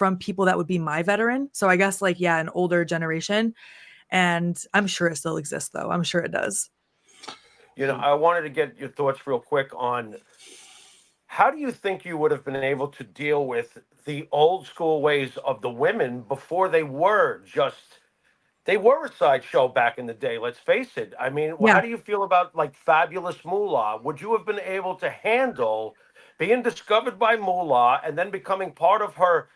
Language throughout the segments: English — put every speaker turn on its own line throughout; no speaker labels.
from people that would be my veteran. So I guess like, yeah, an older generation. And I'm sure it still exists though. I'm sure it does.
I wanted to get your thoughts real quick on how do you think you would have been able to deal with the old school ways of the women before they were a sideshow back in the day. Let's face it. I mean, how
Yeah.
do you feel about like Fabulous Moolah? Would you have been able to handle being discovered by Moolah and then becoming part of her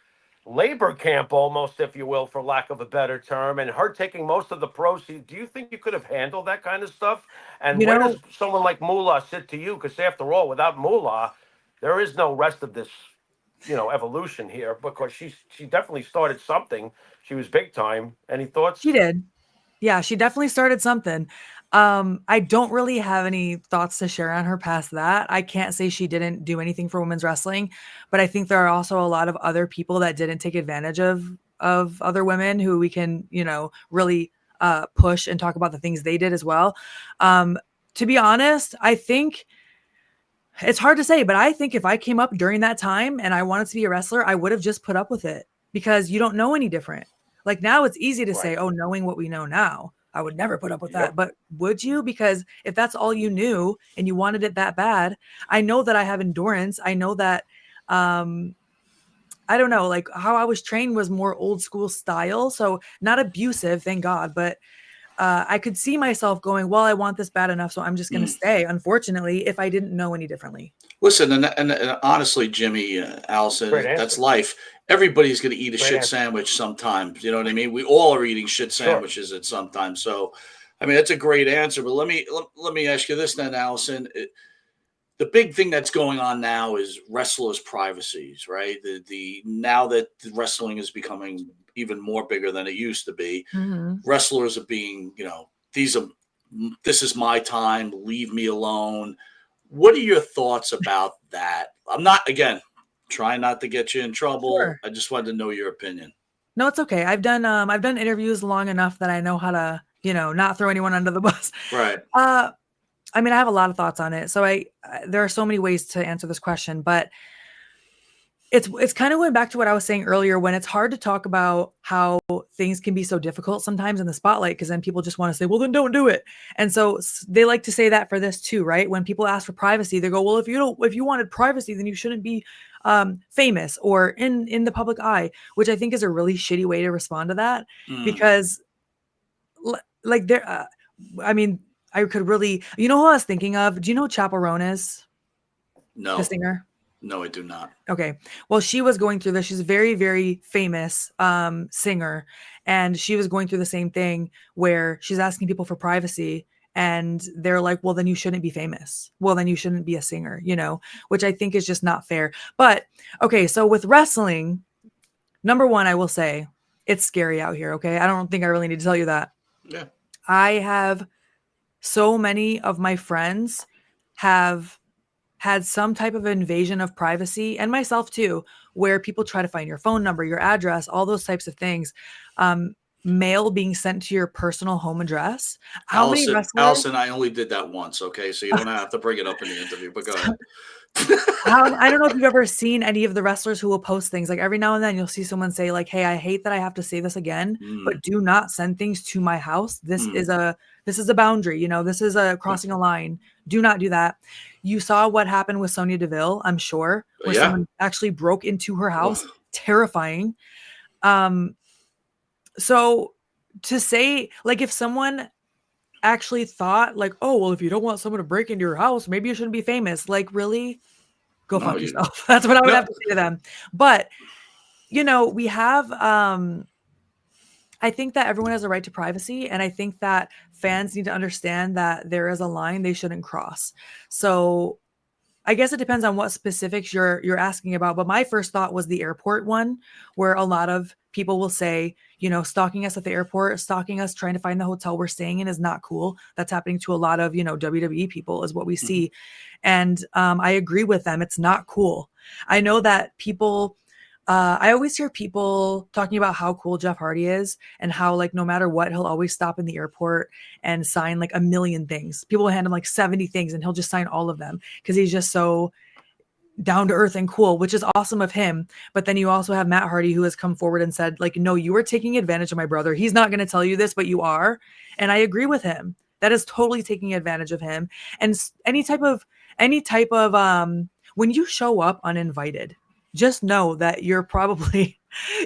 labor camp, almost, if you will, for lack of a better term, and her taking most of the proceeds? Do you think you could have handled that kind of stuff? And
You
where does
know,
someone like Moolah sit to you? Because after all, without Moolah, there is no rest of this, evolution here, because she definitely started something. She was big time. Any thoughts?
she did. Yeah, she definitely started something. I don't really have any thoughts to share on her past that. I can't say she didn't do anything for women's wrestling, but I think there are also a lot of other people that didn't take advantage of other women who we can, really push and talk about the things they did as well. To be honest, I think it's hard to say, but I think if I came up during that time and I wanted to be a wrestler, I would have just put up with it because you don't know any different. Like now it's easy to say,
Right.
oh, knowing what we know now, I would never put up with that.
Yep.
But would you? Because if that's all you knew and you wanted it that bad, I know that I have endurance. I know that, I don't know, like how I was trained was more old school style. So not abusive, thank God, but I could see myself going, well, I want this bad enough, so I'm just going to stay, unfortunately, if I didn't know any differently.
Listen, and honestly, Jimmy,
Great
Allysin, that's
answer.
life. Everybody's going to eat a
Great
shit
answer.
sandwich sometimes. You know what I mean? We all are eating shit
Sure.
sandwiches at some time. So, I mean, that's a great answer. But let me ask you this then, Allysin. The big thing that's going on now is wrestlers' privacies, right? The now that wrestling is becoming even more bigger than it used to be,
Mhm.
wrestlers are being, this is my time, leave me alone. What are your thoughts about that? I'm not, again, trying not to get you in trouble.
Sure.
I just wanted to know your opinion.
No, it's okay. I've done interviews long enough that I know how to, not throw anyone under the bus.
Right.
Uh, I mean, I have a lot of thoughts on it. So there are so many ways to answer this question, but it's kind of going back to what I was saying earlier when it's hard to talk about how things can be so difficult sometimes in the spotlight because then people just want to say, well, then don't do it. And so they like to say that for this too, right? When people ask for privacy, they go, well, if you wanted privacy, then you shouldn't be famous or in the public eye, which I think is a really shitty way to respond to that because like I mean, I could really, who I was thinking of? Do you know who Chaperone is? The
No,
singer?
no, I do not.
Okay. Well, she was going through this. She's a very, very famous singer. And she was going through the same thing where she's asking people for privacy. And they're like, well, then you shouldn't be famous. Well, then you shouldn't be a singer, which I think is just not fair. But okay. So with wrestling, number one, I will say it's scary out here. Okay. I don't think I really need to tell you that.
Yeah.
I have so many of my friends have had some type of invasion of privacy, and myself too, where people try to find your phone number, your address, all those types of things. Mail being sent to your personal home address. How many wrestlers?
Allysin, I only did that once. Okay. So you don't have to bring it up in the interview, but go ahead.
I don't know if you've ever seen any of the wrestlers who will post things like every now and then you'll see someone say like, hey, I hate that I have to say this again, but do not send things to my house. This is a boundary, this is a crossing a line. Do not do that. You saw what happened with Sonya Deville, I'm sure, where someone actually broke into her house. Terrifying. So to say like if someone actually thought like, oh, well, if you don't want someone to break into your house, maybe you shouldn't be famous. Like, really? Go fuck yourself. That's what I would have to say to them. But, we have, I think that everyone has a right to privacy. And I think that fans need to understand that there is a line they shouldn't cross. So I guess it depends on what specifics you're asking about. But my first thought was the airport one, where a lot of people will say, stalking us at the airport, stalking us, trying to find the hotel we're staying in is not cool. That's happening to a lot of, WWE people is what we see. And I agree with them. It's not cool. I know that people, I always hear people talking about how cool Jeff Hardy is and how like, no matter what, he'll always stop in the airport and sign like a million things. People will hand him like 70 things and he'll just sign all of them because he's just so down to earth and cool, which is awesome of him. But then you also have Matt Hardy, who has come forward and said, like, no, you are taking advantage of my brother. He's not going to tell you this, but you are. And I agree with him. That is totally taking advantage of him. And any type of, when you show up uninvited, just know that you're probably,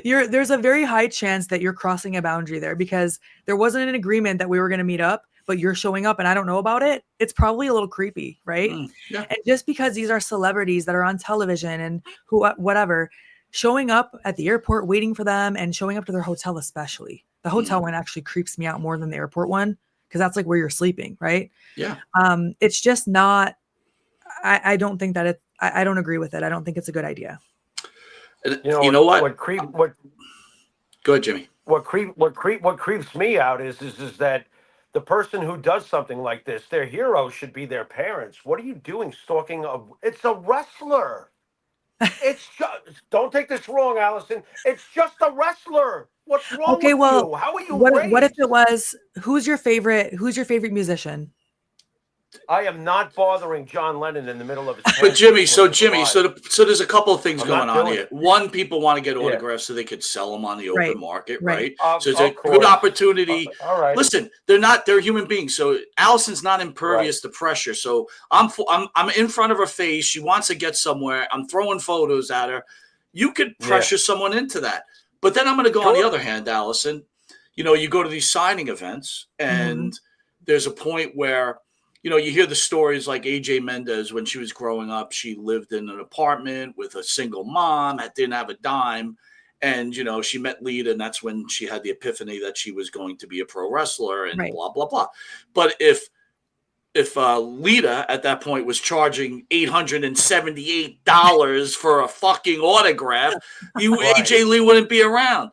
there's a very high chance that you're crossing a boundary there, because there wasn't an agreement that we were going to meet up, but you're showing up and I don't know about it. It's probably a little creepy, right?
Yeah.
And just because these are celebrities that are on television and whatever, showing up at the airport, waiting for them, and showing up to their hotel, especially the hotel one actually creeps me out more than the airport one, because that's like where you're sleeping, right?
Yeah.
It's just not, I don't think that I don't agree with it. I don't think it's a good idea.
You know what? Go ahead, Jimmy.
What creeps me out is that the person who does something like this, their hero should be their parents. What are you doing stalking it's a wrestler. It's just, don't take this wrong, Allysin. It's just a wrestler. What's wrong with you? How are you raised?
What if it was, who's your favorite musician?
I am not bothering John Lennon in the middle of his.
But Jimmy, so there's a couple of things going on here. One, people want to get autographs so they could sell them on the open market, right? So it's a good opportunity.
All right.
Listen, they're human beings. So Allison's not impervious to pressure. So I'm in front of her face. She wants to get somewhere. I'm throwing photos at her. You could pressure someone into that. But then I'm going to go on the other hand, Allysin. You know, you go to these signing events, and there's a point where, you know, you hear the stories like AJ Mendez, when she was growing up, she lived in an apartment with a single mom, didn't have a dime. And, you know, she met Lita, and that's when she had the epiphany that she was going to be a pro wrestler and blah, blah, blah. But if Lita at that point was charging $878 for a fucking autograph, AJ Lee wouldn't be around.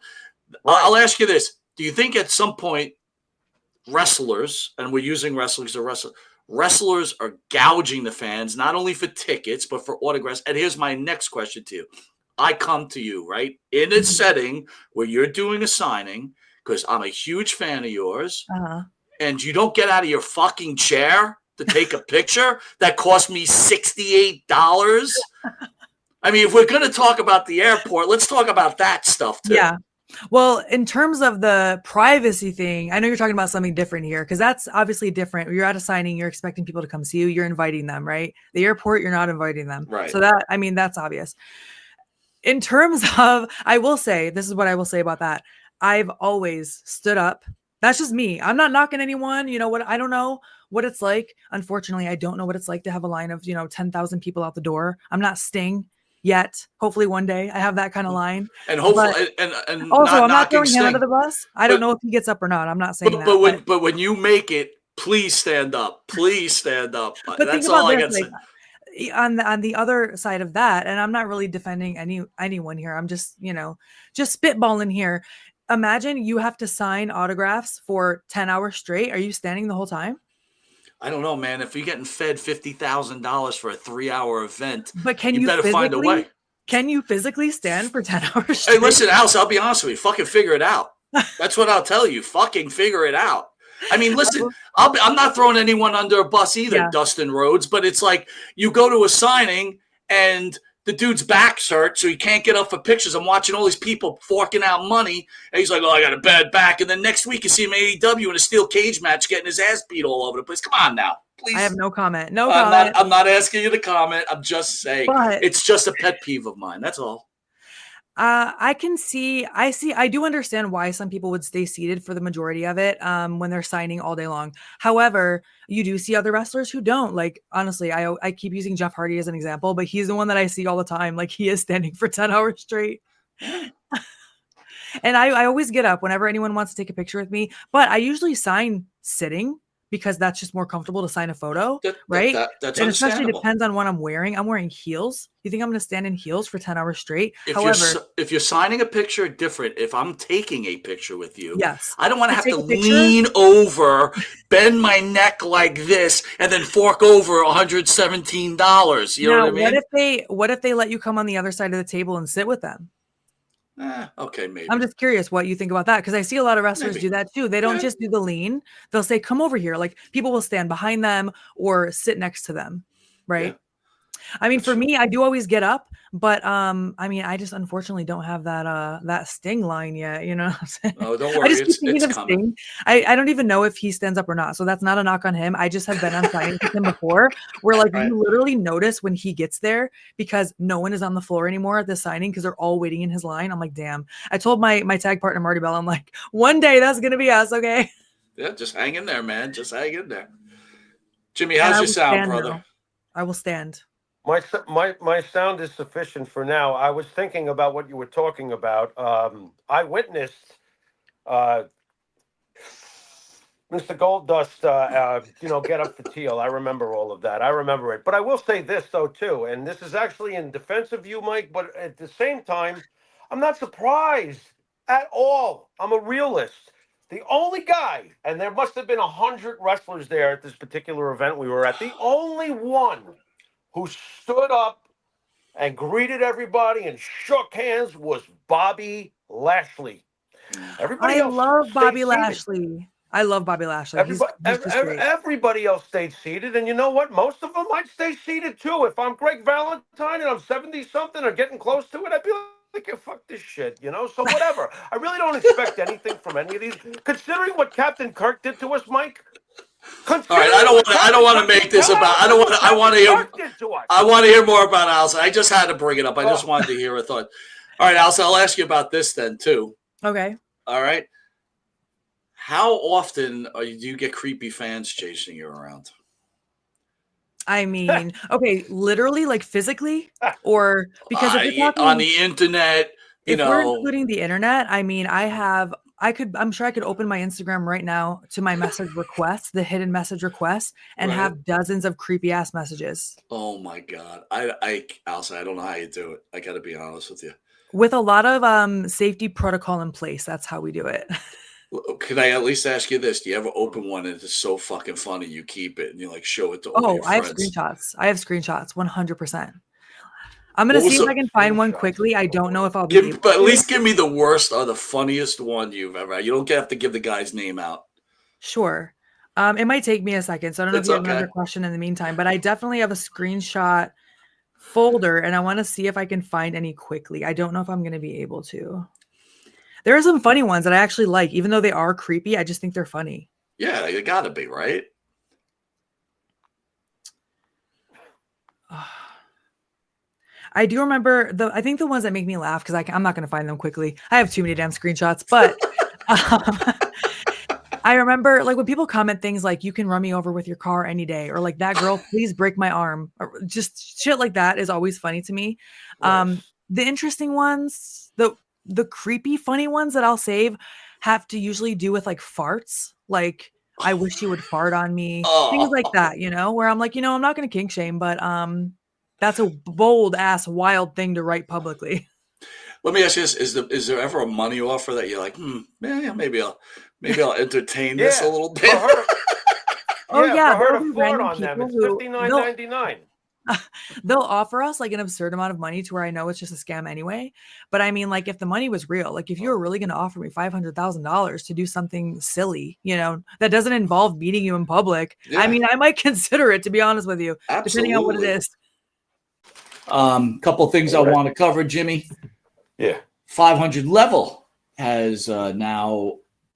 I'll ask you this. Do you think at some point wrestlers, and we're using wrestlers to wrestle, wrestlers are gouging the fans, not only for tickets, but for autographs? And here's my next question to you. I come to you, right, in a setting where you're doing a signing, because I'm a huge fan of yours, and you don't get out of your fucking chair to take a picture that cost me $68. I mean, if we're going to talk about the airport, let's talk about that stuff too.
Yeah. Well, in terms of the privacy thing, I know you're talking about something different here, because that's obviously different. You're at a signing, you're expecting people to come see you, you're inviting them, right? The airport, you're not inviting them.
Right.
So that, I mean, that's obvious. In terms of, I will say, this is what I will say about that. I've always stood up. That's just me. I'm not knocking anyone. You know what? I don't know what it's like. Unfortunately, I don't know what it's like to have a line of, 10,000 people out the door. I'm not Sting yet. Hopefully one day I have that kind of line.
And hopefully, and
also, I'm not throwing him under the bus. I don't know if he gets up or not. I'm not saying that.
But when you make it, please stand up. Please stand up. That's all I got to say.
On the other side of that, and I'm not really defending anyone here. I'm just, just spitballing here. Imagine you have to sign autographs for 10 hours straight. Are you standing the whole time?
I don't know, man. If you're getting fed $50,000 for a 3-hour event,
but
you better find a way.
Can you physically stand for 10 hours straight?
Hey, listen, Alice, I'll be honest with you. Fucking figure it out. That's what I'll tell you. Fucking figure it out. I mean, listen, I'm not throwing anyone under a bus either, Dustin Rhodes, but it's like you go to a signing and the dude's back's hurt, so he can't get up for pictures. I'm watching all these people forking out money, and he's like, oh, I got a bad back. And then next week you see him at AEW in a steel cage match getting his ass beat all over the place. Come on now, please.
I have no comment.
I'm not asking you to comment. I'm just saying it's just a pet peeve of mine. That's all.
I do understand why some people would stay seated for the majority of it when they're signing all day long. However, you do see other wrestlers who don't. Like, honestly, I keep using Jeff Hardy as an example, but he's the one that I see all the time. Like, he is standing for 10 hours straight. And I always get up whenever anyone wants to take a picture with me, but I usually sign sitting, because that's just more comfortable to sign a photo, right?
That's
and especially depends on what I'm wearing. I'm wearing heels. You think I'm going to stand in heels for 10 hours straight?
If you're signing a picture, different. If I'm taking a picture with you,
yes,
I don't want to have to lean over, bend my neck like this, and then fork over $117. You know what I mean?
What if they let you come on the other side of the table and sit with them?
Okay, maybe.
I'm just curious what you think about that, because I see a lot of wrestlers do that too. They don't just do the lean. They'll say, come over here. Like, people will stand behind them or sit next to them, right? I mean, for me, I do always get up, but I mean, I just unfortunately don't have that Sting line yet. You know what I'm saying?
Oh, don't
I
worry,
just keep thinking
it's
of
coming.
Sting. I don't even know if he stands up or not, so that's not a knock on him. I just have been on signings with him before, where like
Right.
you literally notice when he gets there because no one is on the floor anymore at the signing because they're all waiting in his line. I'm like, damn. I told my tag partner Marty Bell, I'm like, one day that's gonna be us, okay?
Yeah, just hang in there, man. Just hang in there. Jimmy,
And
how's
I
your
will
sound,
stand
brother?
now. I will stand.
My sound is sufficient for now. I was thinking about what you were talking about. I witnessed Mr. Goldust, get up for Teal. I remember all of that. I remember it. But I will say this, though, too, and this is actually in defense of you, Mike, but at the same time, I'm not surprised at all. I'm a realist. The only guy, and there must have been 100 wrestlers there at this particular event we were at, the only one who stood up and greeted everybody and shook hands was Bobby Lashley. Everybody
I
else
love
stayed
Bobby
seated.
Lashley. I love Bobby Lashley. He's just great.
Everybody else stayed seated, and you know what? Most of them might stay seated too. If I'm Greg Valentine and I'm 70 something or getting close to it, I'd be like, yeah, fuck this shit, you know. So whatever. I really don't expect anything from any of these. Considering what Captain Kirk did to us, Mike.
All right, I don't want to make this about. I want to hear. I want to hear more about Allysin. I just had to bring it up. I just wanted to hear a thought. All right, Allysin, I'll ask you about this then too.
Okay.
All right. How often do you get creepy fans chasing you around?
I mean, okay, literally, like physically, or because if we're talking
on the internet,
if we're including the internet, I mean, I'm sure I could open my Instagram right now to my message requests, the hidden message requests, and have dozens of creepy ass messages.
Oh my God. Allysin, I don't know how you do it. I got to be honest with you.
With a lot of safety protocol in place, that's how we do it.
Could I at least ask you this? Do you ever open one and it's so fucking funny you keep it and you like show it to all your friends?
I have screenshots, 100%. I'm gonna see if I can find one quickly. I don't know if I'll be able
but at least give me the worst or the funniest one you've ever. You don't have to give the guy's name out.
Sure. It might take me a second, so I don't know if you have another question in the meantime, but I definitely have a screenshot folder and I want to see if I can find any quickly. I don't know if I'm going to be able to. There are some funny ones that I actually like, even though they are creepy. I just think they're funny.
Yeah, they gotta be, right?
I do remember I think the ones that make me laugh, because I'm not going to find them quickly. I have too many damn screenshots, but I remember like when people comment things like, you can run me over with your car any day, or like, that girl, please break my arm, or just shit like that is always funny to me. Nice. The interesting ones, the creepy, funny ones that I'll save have to usually do with like farts. Like, I wish you would fart on me. Things like that, you know, where I'm like, I'm not going to kink shame, but that's a bold ass wild thing to write publicly.
Let me ask you this: is there ever a money offer that you're like, yeah, maybe I'll entertain this a little bit?
For her to fart on them, it's $59.99.
They'll offer us like an absurd amount of money to where I know it's just a scam anyway. But I mean, like, if the money was real, like if you were really going to offer me $500,000 to do something silly, that doesn't involve meeting you in public, I mean, I might consider it, to be honest with you, depending on what it is.
Couple things I want to cover, Jimmy.
Yeah.
500 level has now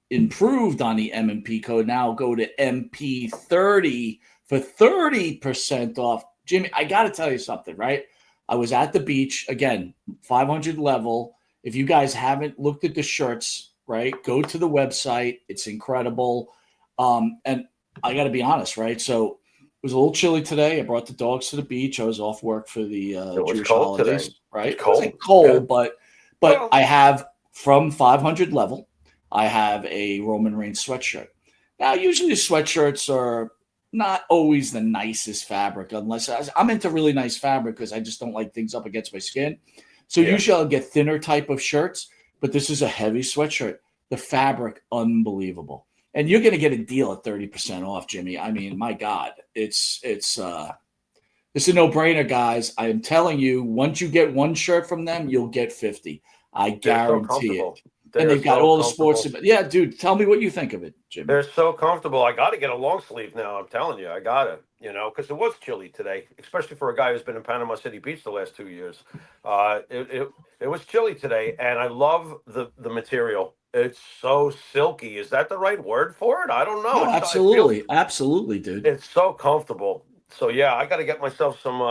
improved on the M&P code. Now go to MP30 for 30% off. Jimmy, I got to tell you something, right? I was at the beach again, 500 level. If you guys haven't looked at the shirts, right, go to the website. It's incredible. And I got to be honest, right? So it was a little chilly today. I brought the dogs to the beach. I was off work for the Jewish holidays, today. Right? It wasn't cold, but I have from 500 level, I have a Roman Reigns sweatshirt. Now, usually sweatshirts are not always the nicest fabric, unless I'm into really nice fabric because I just don't like things up against my skin. So usually I'll get thinner type of shirts, but this is a heavy sweatshirt. The fabric, unbelievable. And you're going to get a deal at 30% off, Jimmy. I mean, my God, it's a no-brainer, guys. I am telling you, once you get one shirt from them, you'll get 50. I guarantee it. And they've got all the sports. Yeah, dude, tell me what you think of it, Jimmy.
They're so comfortable. I got to get a long sleeve now. I'm telling you, I got to, because it was chilly today, especially for a guy who's been in Panama City Beach the last 2 years. It was chilly today, and I love the material. It's so silky. Is that the right word for it? I don't know.
No, absolutely, absolutely, dude.
It's so comfortable. So yeah, I got to get myself some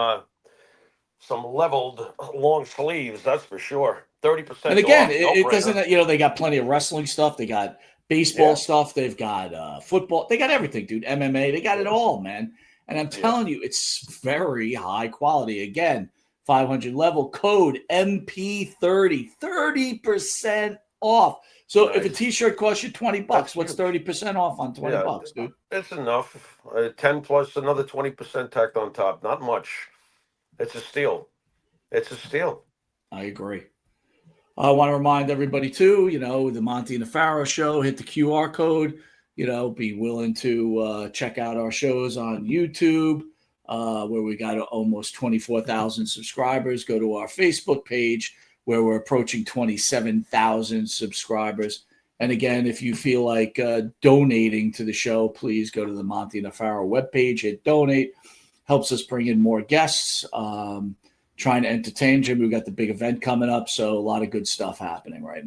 leveled long sleeves. That's for sure. 30%.
And again, it doesn't. They got plenty of wrestling stuff. They got baseball stuff. They've got football. They got everything, dude. MMA. They got it all, man. And I'm telling you, it's very high quality. Again, 500 level code MP30, 30% off. So if a T-shirt costs you $20, what's 30% off on $20, dude?
It's enough. 10 plus another 20% tacked on top. Not much. It's a steal. It's a steal.
I agree. I want to remind everybody too, the Monte the Pharaoh show, hit the QR code, be willing to check out our shows on YouTube, where we got almost 24,000 subscribers. Go to our Facebook page where we're approaching 27,000 subscribers. And again, if you feel like donating to the show, please go to the Monte the Pharaoh webpage, hit donate. Helps us bring in more guests. Trying to entertain Jim. We've got the big event coming up, so a lot of good stuff happening right now.